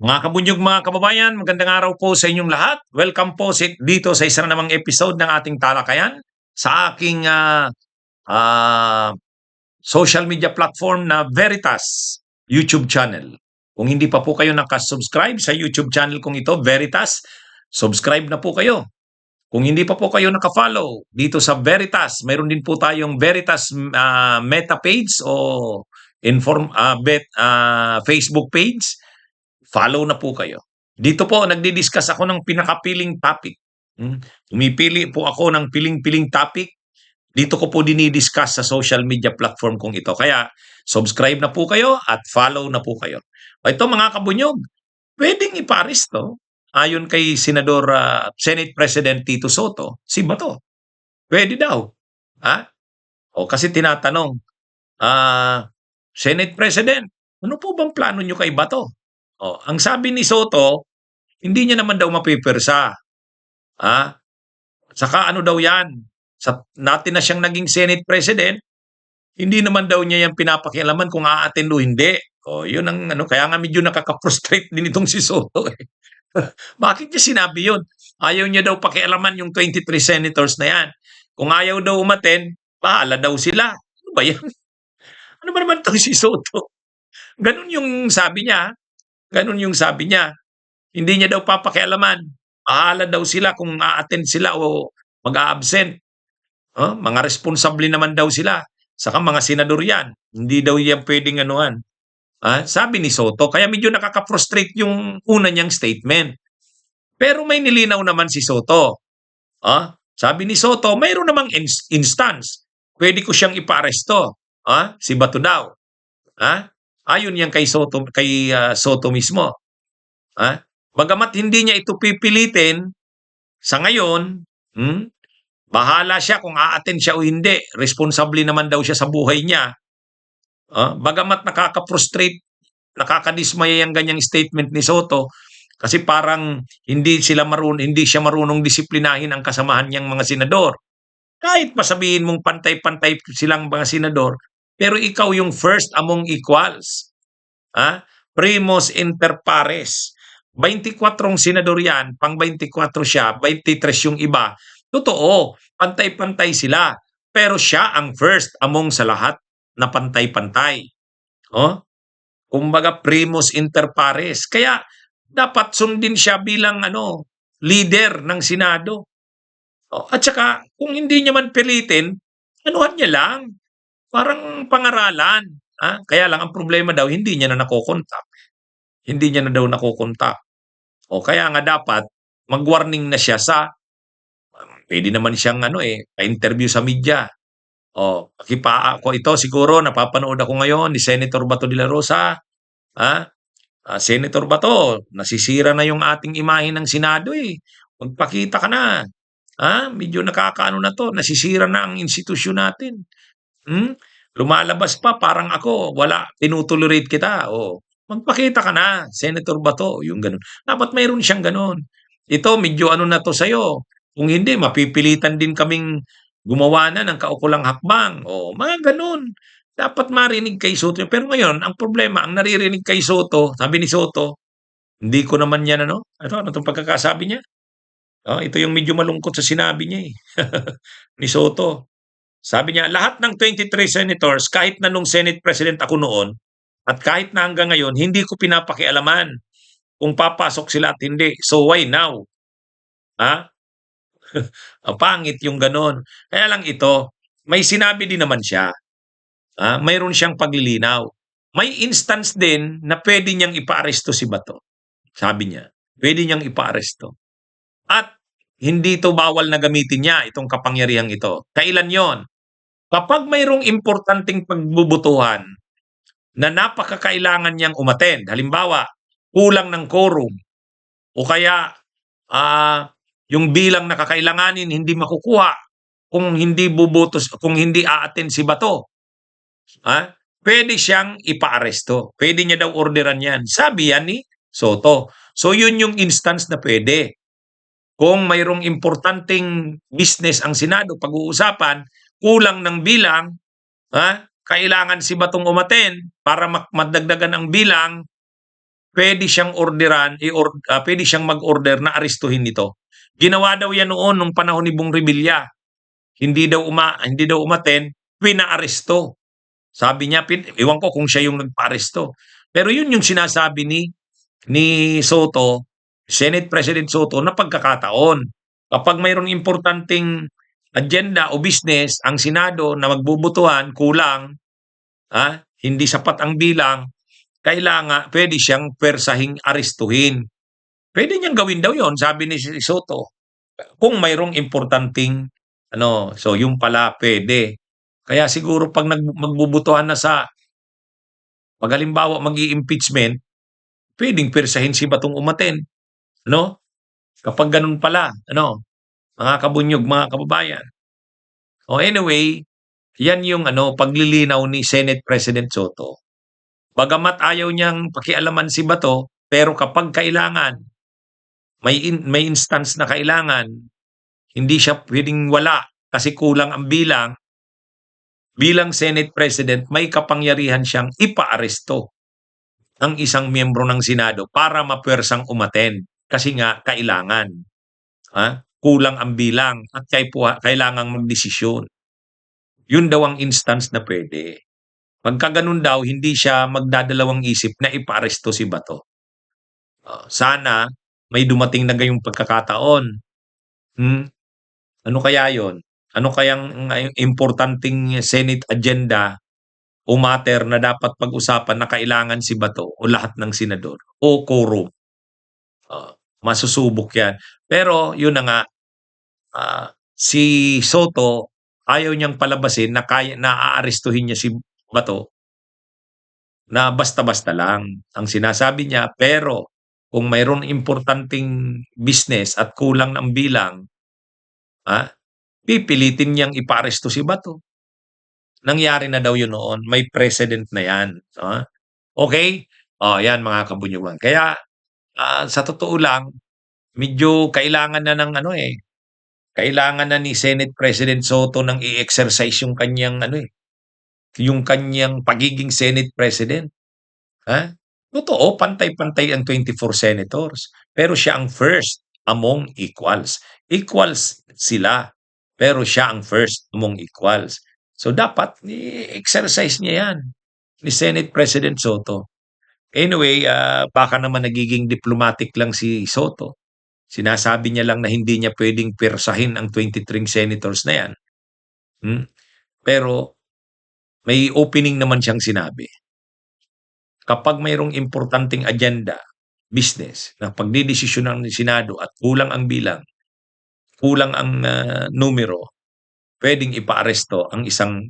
Mga kabunyog, mga kababayan, magandang araw po sa inyong lahat. Welcome po dito sa isa na namang episode ng ating talakayan sa aking ah, social media platform na Veritas YouTube channel. Kung hindi pa po kayo nakasubscribe sa YouTube channel kong ito, Veritas, subscribe na po kayo. Kung hindi pa po kayo nakafollow dito sa Veritas, mayroon din po tayong Veritas meta page o Facebook page. Follow na po kayo. Dito po, nagdi-discuss ako ng pinakapiling topic. Pumipili po ako ng piling-piling topic. Dito ko po dinidiscuss sa social media platform kong ito. Kaya, subscribe na po kayo at follow na po kayo. Ito mga kabunyog, pwedeng iparesto ayon kay Senador Senate President Tito Soto, si Bato. Pwede daw. Ha? O kasi tinatanong, Senate President, ano po bang plano nyo kay Bato? O, ang sabi ni Soto, hindi niya naman daw mapipwersa. Ah, saka ano daw 'yan, natin na siyang naging Senate President, hindi naman daw niya 'yan pinapakialaman kung aa-attend o hindi. O, 'yun ang ano, kaya nga medyo nakaka-frustrate din itong si Soto, eh. Bakit niya sinabi 'yun? Ayaw niya daw pakialaman yung 23 senators na 'yan. Kung ayaw daw umattend, bahala daw sila. Ano ba 'yan? Ano ba naman 'tong si Soto? Gano'n yung sabi niya, gano'n yung sabi niya. Hindi niya daw papakialaman. Bahala daw sila kung a-attend sila o mag-a-absent. Oh, mga responsable naman daw sila. Saka mga senador yan. Hindi daw yan pwedeng anuhan. Sabi ni Soto. Kaya medyo nakaka-frustrate yung una niyang statement. Pero may nilinaw naman si Soto. Sabi ni Soto, mayroon namang instance. Pwede ko siyang ipa-aresto. Si Bato daw. Ayon yan kay Soto, Soto mismo. Bagamat hindi niya ito pipilitin sa ngayon, bahala siya kung a-attend siya o hindi. Responsable naman daw siya sa buhay niya. Bagamat nakaka-frustrate, nakakadismaya yung ganyang statement ni Soto kasi parang hindi siya marunong disiplinahin ang kasamahan niyang mga senador. Kahit pa sabihin mong pantay-pantay silang mga senador, pero ikaw yung first among equals. Primus inter pares. 24 senador yan, pang 24 siya, 23 yung iba. Totoo, pantay-pantay sila. Pero siya ang first among sa lahat na pantay-pantay. Kumbaga primus inter pares. Kaya dapat sundin siya bilang leader ng Senado. At saka kung hindi niya man pilitin, anuhan niya lang. Parang pangaralan. Kaya lang ang problema daw, hindi niya na nakokontak. Hindi niya na daw nakokontak. Kaya nga dapat mag-warning na siya pwede naman siyang pa-interview sa media. Ako ito siguro, napapanood ako ngayon ni Senator Bato de la Rosa. Senator Bato, nasisira na yung ating imahe ng Senado eh. Magpakita ka na. Medyo nakakaano na to, nasisira na ang institusyon natin. Lumalabas pa parang ako, wala, tinutolerate kita. Magpakita ka na, Senator Bato, yung ganun. Dapat mayroon siyang ganun. Ito, medyo ano na to sa'yo. Kung hindi, mapipilitan din kaming gumawa na ng kaukulang hakbang. Mga ganun. Dapat marinig kay Soto. Pero ngayon, ang problema, ang naririnig kay Soto, sabi ni Soto, hindi ko naman yan ano itong pagkakasabi niya? Ito yung medyo malungkot sa sinabi niya eh. Ni Soto. Sabi niya, lahat ng 23 senators, kahit na nung Senate President ako noon, at kahit na hanggang ngayon, hindi ko pinapakialaman kung papasok sila at hindi. So why now? Pangit yung ganon. Kaya lang ito, may sinabi din naman siya. Mayroon siyang paglilinaw. May instance din na pwede niyang ipa-aresto si Bato. Sabi niya, pwede niyang ipa-aresto. At hindi ito bawal na gamitin niya, itong kapangyarihang ito. Kailan yon? Kapag mayroong importanteng pagbubutuhan na napakakailangan niyang umattend, halimbawa, kulang ng quorum, o kaya yung bilang na kakailanganin hindi makukuha kung hindi a-attend si Bato, pwede siyang ipa-aresto. Pwede niya daw orderan yan. Sabi yan ni Soto. So yun yung instance na pwede. Kung mayroong importanteng business ang Senado, pag-uusapan, kulang ng bilang, kailangan si Batong umattend para madagdagan ang bilang, pwede siyang orderan, pwede siyang mag-order na arestuhin ito. Ginawa daw yan noon nung panahon ni Bong Revilla. Hindi daw umaten, pinaaresto. Sabi niya, ewan ko kung siya yung nagpa-aresto. Pero yun yung sinasabi ni Soto, Senate President Soto, na pagkakataon. Kapag mayroong importanteng agenda o business, ang Senado na magbubutuhan, kulang, hindi sapat ang bilang, pwede siyang persahing arestuhin. Pwede niyang gawin daw yon, sabi ni Soto. Kung mayroong importanteng, so yung pala pwede. Kaya siguro pag magbubutuhan na pag halimbawa mag-i-impeachment, pwedeng persahin si Batong umaten. Kapag ganun pala, mga kabunyog, mga kababayan. Anyway, yan yung paglilinaw ni Senate President Soto. Bagamat ayaw niyang pakialaman si Bato, pero kapag kailangan, may instance na kailangan, hindi siya pwedeng wala kasi kulang ang bilang. Bilang Senate President, may kapangyarihan siyang ipaaresto ang isang miyembro ng Senado para mapwersang umaten. Kasi nga, kailangan. Kulang ang bilang at kailangang magdesisyon. Yun daw ang instance na pwede. Pagka ganun daw, hindi siya magdadalawang isip na ipaaresto si Bato. Sana may dumating na gayong pagkakataon. Ano kaya yon? Ano kayang importanteng Senate agenda o matter na dapat pag-usapan na kailangan si Bato o lahat ng senador o quorum? Masusubok yan. Pero yun na nga, si Soto ayaw niyang palabasin na aarestuhin niya si Bato na basta-basta lang ang sinasabi niya. Pero kung mayroon importanteng business at kulang ng bilang, pipilitin niyang ipaaresto si Bato. Nangyari na daw yun noon. May precedent na yan. Okay? Yan mga kabunyugan. Kaya sa totoo lang, medyo kailangan na ng kailangan na ni Senate President Soto nang i-exercise yung kanyang yung kanyang pagiging Senate President. Totoo, pantay-pantay ang 24 senators. Pero siya ang first among equals. Equals sila, pero siya ang first among equals. So dapat i-exercise niya yan ni Senate President Soto. Anyway, baka naman nagiging diplomatic lang si Soto. Sinasabi niya lang na hindi niya pwedeng persahin ang 23 senators na yan. Pero may opening naman siyang sinabi. Kapag mayroong importanteng agenda, business, na pagdidesisyonan ng Senado at kulang ang bilang, kulang ang numero, pwedeng ipaaresto ang isang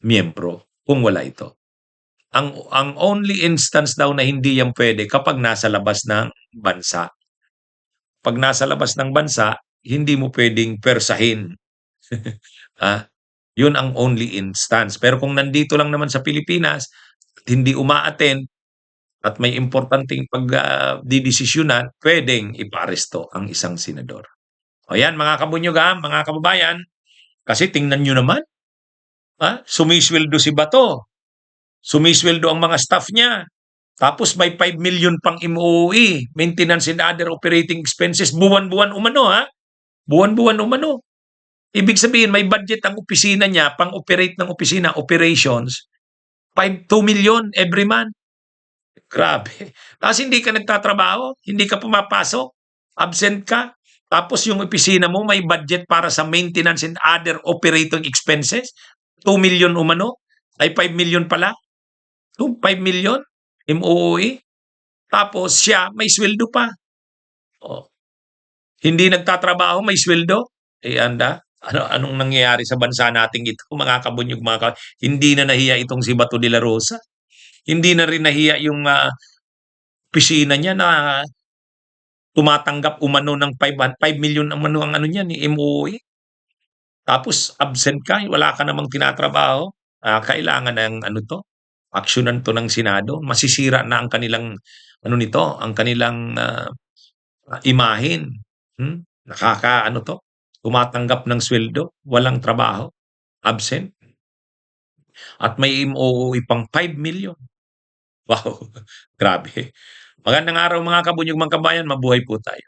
miyembro kung wala ito. Ang only instance daw na hindi yan pwede kapag nasa labas ng bansa. Pag nasa labas ng bansa, hindi mo pwedeng persahin. Yun ang only instance. Pero kung nandito lang naman sa Pilipinas, hindi umaattend at may importanteng pagdidesisyonan, pwedeng ipaaresto ang isang senador. Ayan mga kabunyog, mga kababayan, kasi tingnan nyo naman, sumisweldo si Bato, sumisweldo ang mga staff niya, tapos may 5 million pang MOE, maintenance and other operating expenses, buwan-buwan umano buwan-buwan umano. Ibig sabihin may budget ang opisina niya, pang-operate ng opisina, operations, 2 million every month. Grabe. Tapos hindi ka nagtatrabaho, hindi ka pumapasok, absent ka, tapos yung opisina mo may budget para sa maintenance and other operating expenses, 2 million umano, ay 5 million pala, 5 million MOE, tapos siya may sweldo pa. Hindi nagtatrabaho, may sweldo, anda, anong nangyayari sa bansa nating ito, mga kabunyog, hindi na nahiya itong si Bato de la Rosa. Hindi na rin nahiya yung opisina niya na tumatanggap umano ng 5 million umano ang niya ni MOE. Tapos absent ka, wala ka namang tinatrabaho. Kailangan ng aksyonan to ng Senado. Masisira na ang kanilang ang kanilang imahin. Tumatanggap ng sweldo, walang trabaho, absent. At may MOE pang 5 million. Wow, grabe. Magandang araw mga kabunyog mga kabayan, mabuhay po tayo.